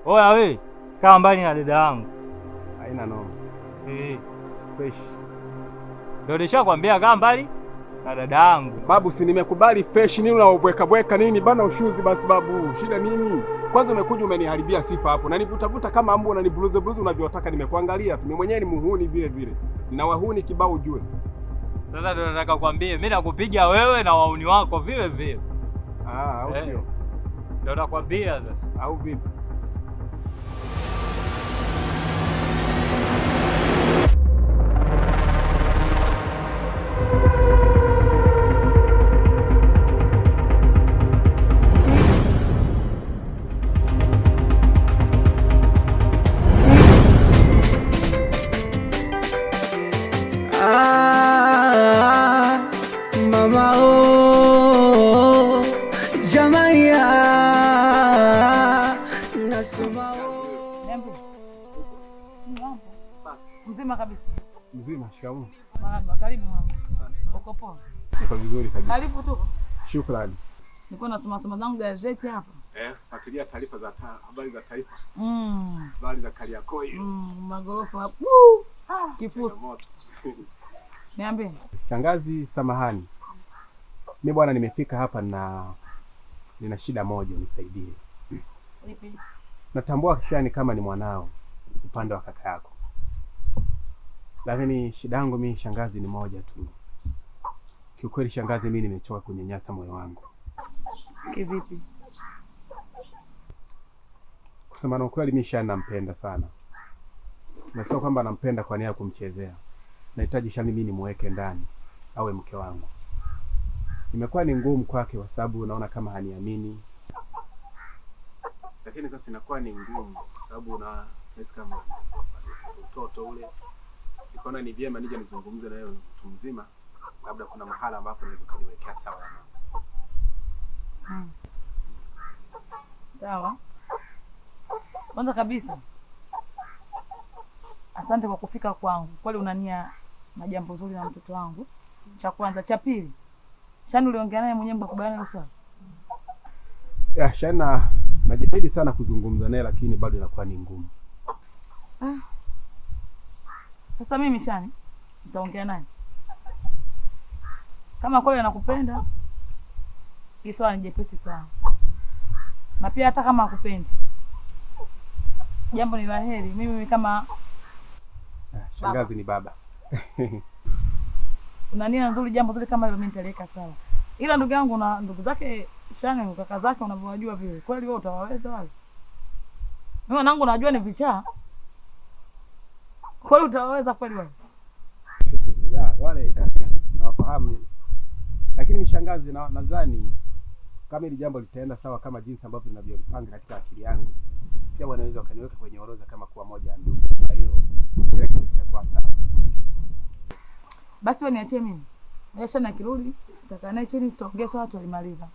Oya we, kaa mbali na dada yangu. Haina noma. Fresh. Ndio nishakwambia kaa mbali na dada yangu. Babu, si nimekubali fresh. Nini unaobweka bweka nini bana? Ushuzi basi babu, shida nini? Kwanza umekuja umeniharibia sifa hapo. Na nivutavuta kama ambu na nibluze unavyotaka. Nimekuangalia tu. Mimi mwenyewe ni muhuni vile vile. Nina wahuni kibao ujue. Sasa ndio nataka kukwambia mimi nakupiga wewe na wahuni wako vile vile. Au sio? Ndio nakwambia sasa. Au vipi? Mzima kabisa. Mzima, shikamoo. Mama, karibu mama. Uko poa? Niko vizuri kabisa. Karibu tu. Shukrani. Nilikuwa nasoma zangu gazeti hapa. Fuatilia taarifa za habari za taifa. Habari za Kariakoo hiyo. Magorofa hapo. Kifusi. Niambie. Shangazi, samahani. Mimi bwana nimefika hapa na nina shida moja, nisaidie. Ipi? Natambua kishani kama ni mwanao upande wa kaka yako. Lakini shida yangu mimi shangazi ni moja tu. Kiukweli shangazi, mimi nimechoka kunyanyasa moyo wangu. Kivipi? Kusema na ukweli mimi Shani nampenda sana. Na sio kwamba nampenda kwa nia ya kumchezea. Nahitaji Shani mimi nimweke ndani awe mke wangu. Imekuwa ni ngumu kwake kwa sababu unaona kama haniamini. Lakini sasa inakuwa ni ngumu kwa sababu na nahisi kama mtoto ule. Nikaona ni vyema nije nizungumze na yeye mtu mzima. Labda kuna mahala ambapo naweza kuniwekea sawa na mama. Sawa. Kwanza kabisa, asante kwa kufika kwangu. Kweli unania na jambo zuri na mtoto wangu. Cha kwanza, cha pili, Shani uliongea naye mwenyewe mkakubaliana hilo swala? Shani najitahidi sana kuzungumza naye lakini bado inakuwa ni ngumu. Sasa mimi Shani nitaongea naye. Kama kweli anakupenda, hii swala ni jepesi sana. Na pia hata kama hakupendi, jambo ni laheri. Mimi kama shangazi ni baba. Unania nzuri, jambo zuri kama hilo mimi nitaliweka sawa. Ila ndugu yangu na ndugu zake Shani, kaka zake unavyowajua vile, kweli wewe utawaweza wale? Mimi wanangu najua ni vichaa. Kweli utawaweza kweli wale? Wale nawafahamu. Lakini mshangazi, nadhani kama hili jambo litaenda sawa kama jinsi ambavyo ninavyopanga katika akili yangu, pia wanaweza wakaniweka kwenye orodha kama kuwa moja ndugu. Kwa hiyo kila kitu kitakuwa sawa. Basi wewe niachie mimi. Aisha na kirudi, tutakaa naye chini tutaongea swala tulimaliza.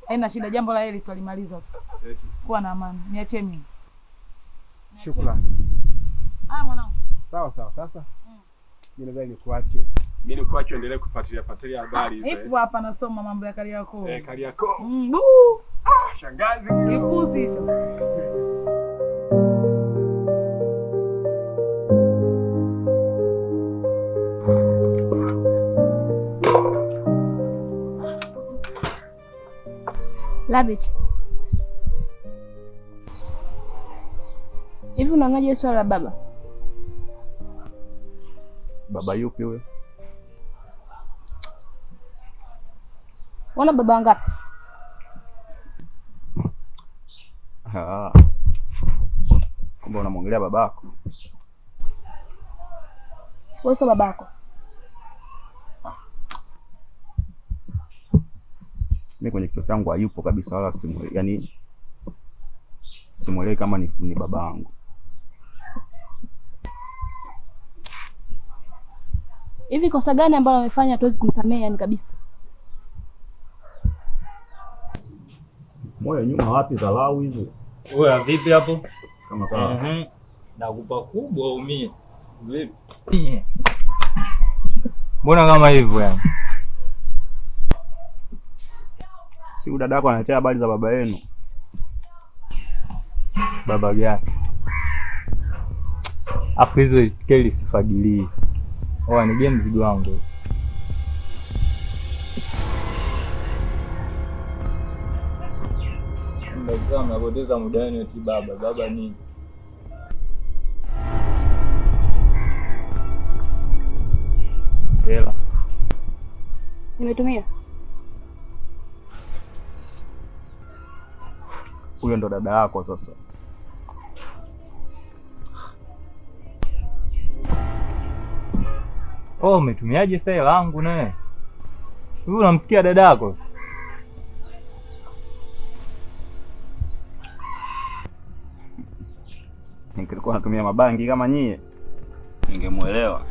Haina shida, jambo la heri tulimaliza. Kuwa na amani. Niachie mimi. Shukrani. Mwanangu. Sawa. Sasa mimi nadhani nikuache. Mimi nikuache endelee kufuatilia habari hizo. Ipo hapa nasoma mambo ya Kariakoo. Kariakoo. Shangazi. Kifusi hicho. Labit. Hivi unaonaje swala la baba? Baba yupi huyo? Wana baba ngapi? Kumbe unamwongelea babako? Wewe sio babako. Mimi kwenye kichwa changu hayupo kabisa, wala simuelewi kama ni babangu. Hivi kosa gani ambalo amefanya tuwezi kumsamehe yani kabisa? Moyo nyuma wapi dharau hizo? Wewe vipi hapo? Kama nakupa kubwa umie. Vipi? Mbona kama hivyo yani? Si dadako analetea habari za baba yenu. Baba gani? Afu hizo itikeli sifagilii. Oa nige mzigo wangu. Mbona mnapoteza muda wenu eti baba? Baba nini? Hela. Nimetumia. Huyo ndo dada yako sasa. Oh, umetumiaje sasa hela yangu naye? Wewe unamsikia dada yako? Ningekuwa natumia mabangi kama nyie, ningemuelewa.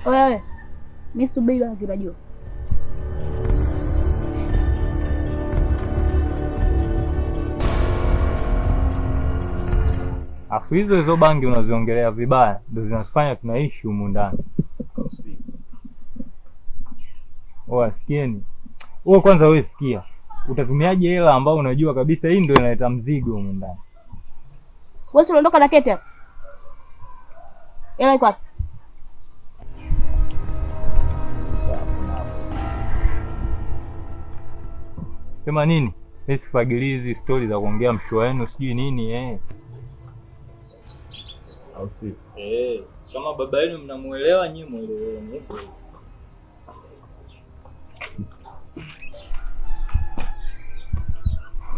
Wewe, mimi subiri la kirajio. Afu hizo bangi unaziongelea vibaya ndio zinafanya tunaishi humu ndani. Sikieni. Wewe kwanza wewe sikia. Utatumiaje hela ambayo unajua kabisa hii ndio inaleta mzigo humu ndani? Wewe unaondoka na kete. Hela iko wapi? Sema nini? Mimi sifagili hizi story za kuongea mshua wenu sijui nini Au si? Kama baba yenu mnamuelewa nyinyi mueleweni.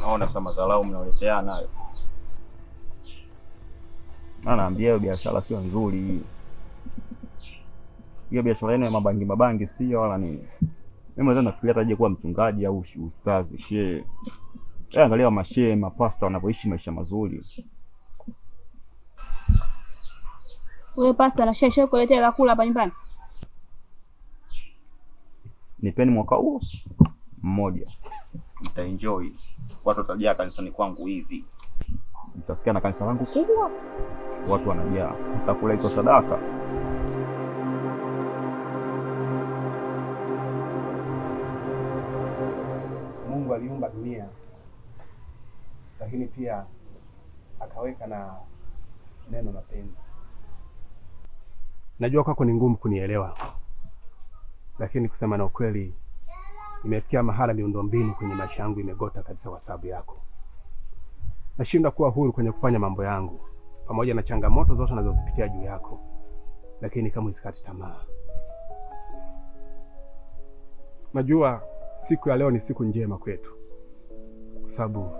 Naona kama dharau mnaletea nayo. Naambia hiyo biashara sio nzuri. Hiyo biashara yenu ya mabangi sio wala nini. Mimi mwanzo nafikiria ataje kuwa mchungaji au ustazi, shehe. Angalia mashehe, mapasta wanapoishi maisha mazuri. Wewe pasta na shehe kuletea hela kula hapa nyumbani? Nipeni mwaka huo mmoja. Nitaenjoy. Watu watajaa kanisani kwangu hivi. Nitasikia na kanisa langu kubwa. Watu wanajaa. Nitakula hizo sadaka. Mungu aliumba dunia, lakini pia akaweka na neno mapenzi. Najua kwako ni ngumu kunielewa, lakini kusema na ukweli, nimefikia mahala miundombinu kwenye maisha yangu imegota kabisa kwa sababu yako. Nashindwa kuwa huru kwenye kufanya mambo yangu, pamoja na changamoto zote nazozipitia juu yako, lakini kama usikati tamaa. Najua siku ya leo ni siku njema kwetu, kwa sababu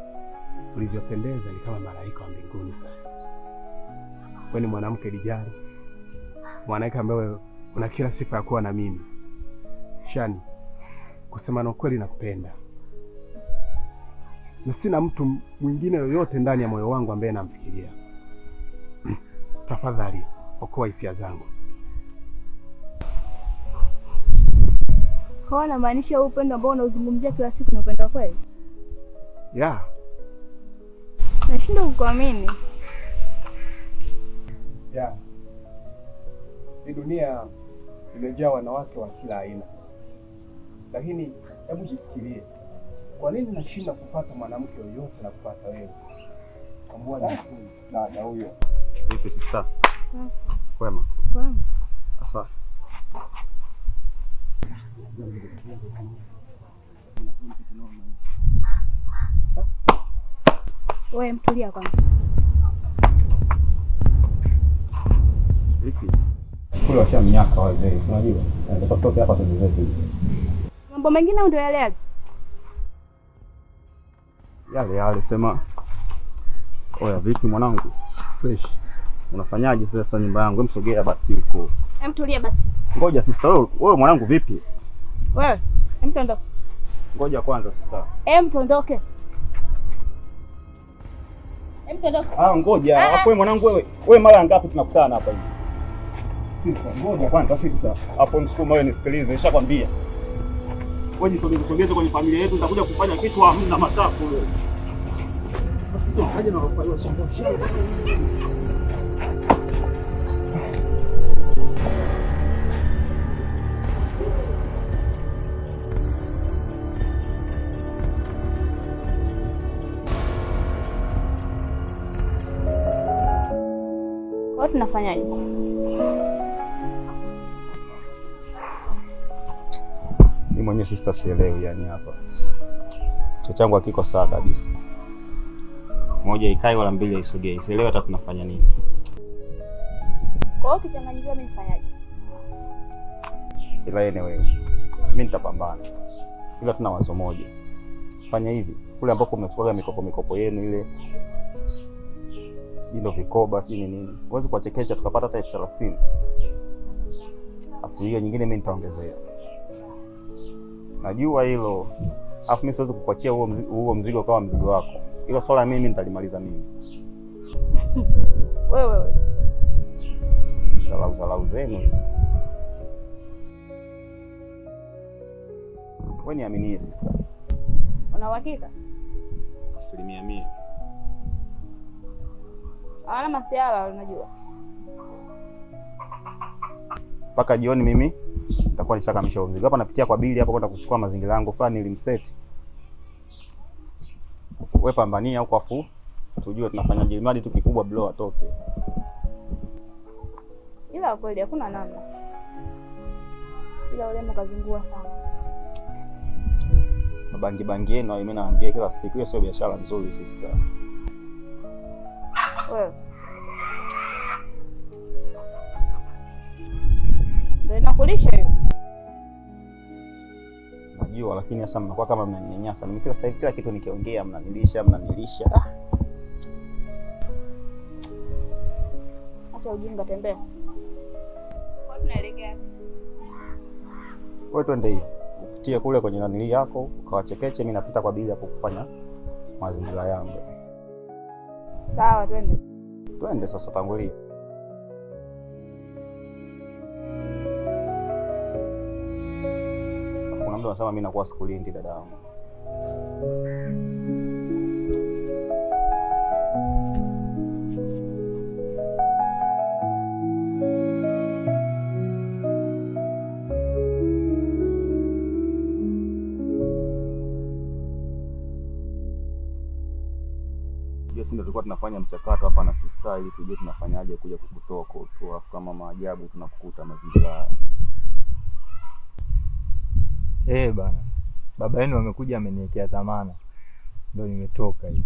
ulivyopendeza ni kama malaika wa mbinguni. Sasa wewe ni mwanamke lijali, mwanamke ambaye una kila sifa ya kuwa na mimi. Shani, kusema na ukweli nakupenda, na sina mtu mwingine yoyote ndani ya moyo wangu ambaye namfikiria. Tafadhali okoa hisia zangu. Kwa nini maanisha upendo ambao unauzungumzia kila siku na upendo kweli? Yeah. Nashindwa kukuamini. Yeah. Hii dunia imejaa wanawake wa kila aina. Lakini hebu jifikirie, kwa nini nashinda kupata mwanamke yoyote na kupata wewe? Ambua ni dada huyo. Vipi sister? Kwema. Kwema. Sasa wewe mtulia kwanza. vipi? Kule washa miaka wazee, unajua? Ndio kutoka hapa tuzezetu. Mambo mengine ndio yale yale. Yale sema. Oya vipi mwanangu? Fresh. Unafanyaje sasa nyumba yangu? Msogea basi huko. Mtulia basi. Ngoja sister, wewe mwanangu vipi? Wewe, mtondoke. Ngoja kwanza sister. Mtondoke. Mtondoke. Ngoja. Hapo mwanangu wewe mara ngapi tunakutana hapa hivi? Sister, ngoja kwanza sister. Hapo msukuma wewe nisikilize, nishakwambia. Wewe jisogeze kwenye familia yetu, nitakuja kufanya kitu hamna matako wewe. Sio haja na kufanya shamba. Kwa hiyo tunafanyaje? Mimi mwenyewe sasa sielewi yani hapa. Kichwa changu hakiko sawa kabisa. Moja ikae wala mbili isogee. Sielewi hata tunafanya nini. Kwa hiyo kichanganyikiwa mimi nifanyaje? Ila anyway, mimi nitapambana. Ila tuna wazo moja. Fanya hivi, kule ambapo mmechukua mikopo yenu ile ndio vikoba si nini. Uweze kuwachekecha tukapata hata 30,000. Afu hiyo nyingine mimi nitaongezea. Najua hilo. Afu mimi siwezi kukuachia huo mzigo kama mzigo wako. Hilo swala mimi nitalimaliza mimi. Wewe. Salau zenu. Wewe niaminie sister. Una uhakika? 100%. Hawana masiala unajua. Mpaka jioni mimi nitakuwa nishakamisha mzigo. Hapa napitia kwa bili hapo kwenda kuchukua mazingira yangu fulani nilimseti. Wewe pambania huko afu tujue tunafanya jilimadi tu kikubwa blow atoke. Ila kweli hakuna namna. Ila ule mkazingua sana. Mabangi yenu mimi naambia kila siku hiyo sio biashara nzuri sister. Wewe. Ndio nakulisha hiyo. Najua lakini sasa mnakuwa kama mnaninyanyasa. Mimi kila sasa kila kitu nikiongea mnanilisha. Acha ujinga tembea. Kwa tunaelekea. Wewe twende hivi. Upitie kule kwenye nanili yako, ukawachekeche mimi napita kwa bili hapo kufanya mazingira yangu. Sawa twende. Twende sasa tangulia. Kuna mtu anasema mimi nakuwa sikulindi dada yangu. Tulikuwa tunafanya mchakato hapa na sister ili tujue tunafanyaje kuja kukutoa kwa utoa kama maajabu tunakukuta mazingira. Bana. Baba yenu amekuja ameniwekea dhamana. Ndio nimetoka hivi.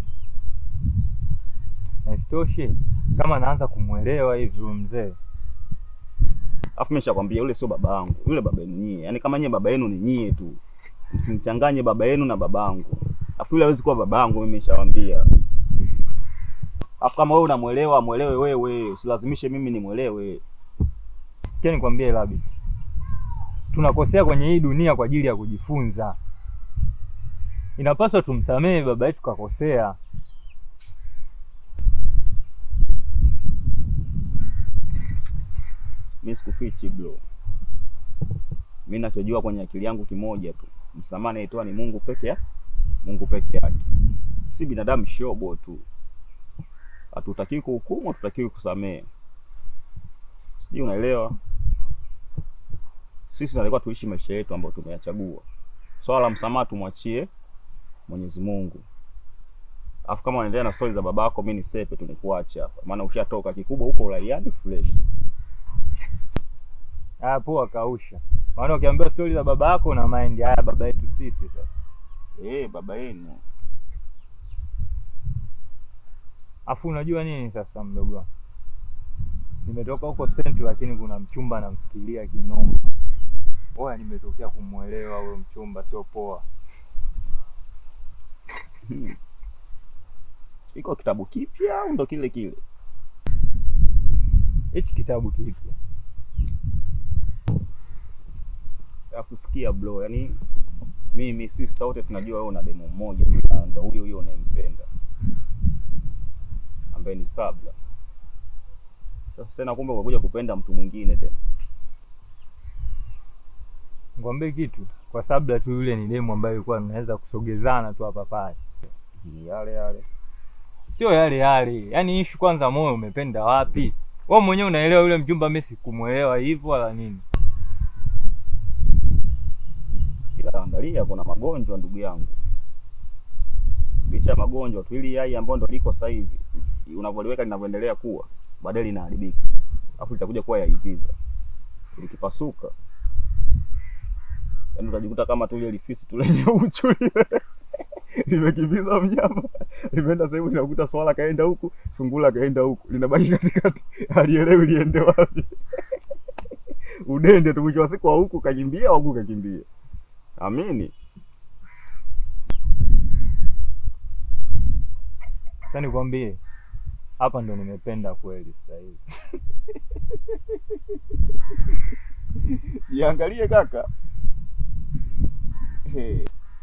Na isitoshe kama naanza kumuelewa hivi mzee. Afu mimi nishakwambia yule sio baba yangu. Yule baba yenu nyie. Yaani kama nyie baba yenu ni nyie tu. Msimchanganye baba yenu na babangu. Afu yule hawezi kuwa baba yangu mimi nishawaambia. Afu kama wewe unamuelewa, muelewe wewe, usilazimishe mimi nimuelewe. Sikia nikwambie Labi. Tunakosea kwenye hii dunia kwa ajili ya kujifunza. Inapaswa tumsamehe baba yetu kakosea. Mimi sikufichi bro. Mimi ninachojua kwenye akili yangu kimoja tu. Msamaha anaitoa ni Mungu peke yake. Si binadamu shobo tu. Hatutakiwi kuhukumu, hatutakiwi kusamehe. Sijui unaelewa? Sisi tunalikuwa tuishi maisha yetu ambayo tumeyachagua. Swala la msamaha tumwachie Mwenyezi Mungu. Afu kama unaendelea na stories za babako mimi ni sepe tu nikuache hapa. Maana ushatoka kikubwa huko ulaiani fresh. Poa kausha. Maana ukiambia stories za baba yako na mind haya baba yetu sisi sasa. Baba yenu. Afu unajua nini sasa mdogo wangu? Nimetoka huko Central lakini kuna mchumba namfikiria kinoma. Oya nimetokea kumuelewa huyo mchumba sio poa. Iko kitabu kipya au ndo kile kile? Hichi kitabu kipya. Akusikia bro, yani mimi sister wote tunajua wewe una demo mmoja ndio huyo unayempenda. Ambaye ni Sabla. Sasa tena kumbe umekuja kupenda mtu mwingine tena. Ngombe kitu kwa Sabla tu yule ni demo ambaye alikuwa anaweza kusogezana tu hapa pale. Yale. Sio yale. Yaani issue kwanza moyo umependa wapi? Wewe mwenyewe unaelewa yule mjumba mimi sikumuelewa hivyo wala nini. Ila angalia kuna magonjwa ndugu yangu. Licha magonjwa tu ili yai ambao ndo liko sasa hivi. Unavyoliweka linavyoendelea kuwa baadaye linaharibika, alafu litakuja kuwa yaiviza. Likipasuka yaani utajikuta kama tu ile lifisi tu lenye uchu lile limekimbiza mnyama, limeenda sehemu, linakuta swala kaenda huku, sungura kaenda huku, linabaki katikati, halielewi liende wapi. Udende tu, mwisho wa siku wa huku kakimbia, wa huku kakimbia. Amini. Sasa nikwambie, hapa ndo nimependa kweli sasa hivi. Jiangalie kaka.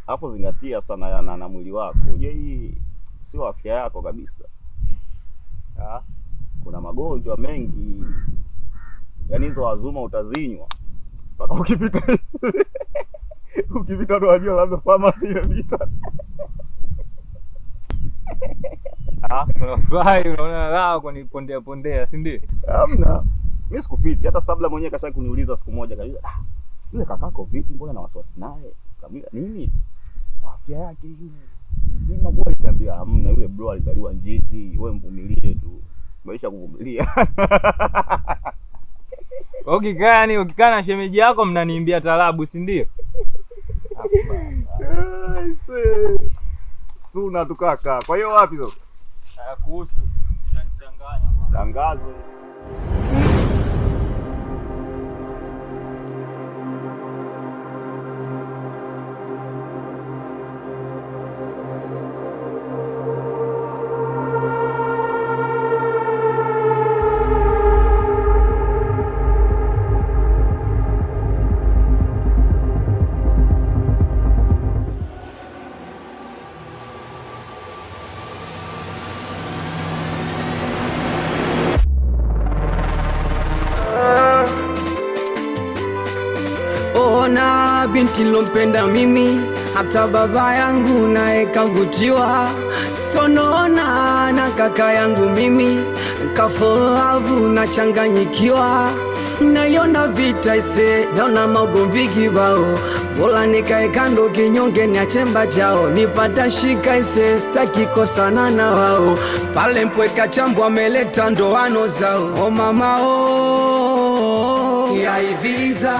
Hapo zingatia sana na mwili wako. Uje hii sio afya yako kabisa. Kuna magonjwa mengi. Yaani hizo azuma utazinywa. Mpaka ukipita ndo wajua labda pharmacy imepita. Unafurahi, unaona raha kwa pondea, si ndio? Hamna. Mimi sikufichi, hata Sabla mwenyewe kasha kuniuliza siku moja kabisa. Yule kakako vipi, mbona na wasiwasi naye? Kabila nini? Afya yake yule. Nzima kwa niambia hamna, yule bro alizaliwa njiti, wewe mvumilie tu. Maisha kuvumilia. Ukikaa na shemeji yako mnaniimbia talabu, si ndio? Suna tu kaka. Kwa hiyo wapi sasa? Kuhusu changanya tangazo. Ona binti lompenda mimi, hata baba yangu naye kavutiwa. Sonona na kaka yangu mimi, kafoavu na changanyikiwa. Naiona vita ise, naona magomvi kibao. Bola nikae kando kinyonge ni achemba chao. Nipata shika ise, staki kosana na wao. Pale mpweka chambu ameleta ndoano zao. O mama o, yaiviza